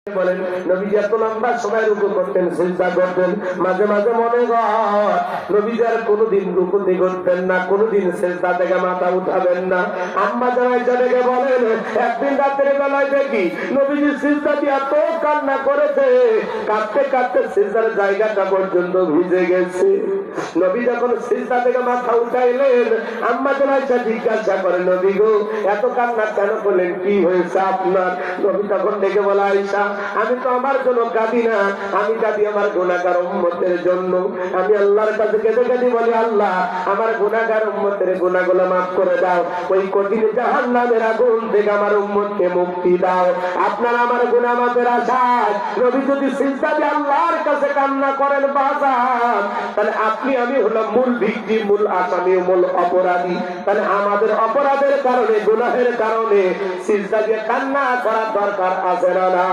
বলেন নবীজি এত লম্বা সময় রুকু করতেন, সিজদা করতেন, মাঝে মাঝে মনে হয় নবীজি আর কোনোদিন রুকুতে করতেন না, কোনোদিন সিজদা থেকে মাথা উঠাবেন না। আম্মা জানাইকে বলেন একদিন রাতের বেলায় দেখি নবীজি সিজদা দিয়ে এত কান্না করেছে, কাঁদতে কাঁদতে সিজদার জায়গাটা পর্যন্ত ভিজে গেছে। নবী যখন সিজদা থেকে মাথা উঠাইলেন, আম্মা জানাইকে জিজ্ঞাসা করে নবী গো এত কান্না কেন করলেন, কি হয়েছে আপনার? নবী তখন ডেকে বলে আয়েশা আমি তো আমার জন্য কাঁদি না, আমি কাঁদি আমার গুনাহগার উম্মতের জন্য। আমি আল্লাহর কাছে কেঁদে কেঁদে বলি আল্লাহ আমার গুনাহগার উম্মতের গুনাহগুলো মাফ করে দাও, ওই কঠিন জাহান্নামের আগুন থেকে আমার উম্মতকে মুক্তি দাও। আপনারা আমার গুনাহ মাফের আশায় নবী যদি সিজদা দিয়ে আল্লাহর কাছে কান্না করেন বাজার, তাহলে আপনি আমি হলাম মূল ভিকটিম, মূল আসামি, মূল অপরাধী। তাহলে আমাদের অপরাধের কারণে, গুনাহের কারণে সিজদা দিয়ে কান্না করার দরকার আছে না?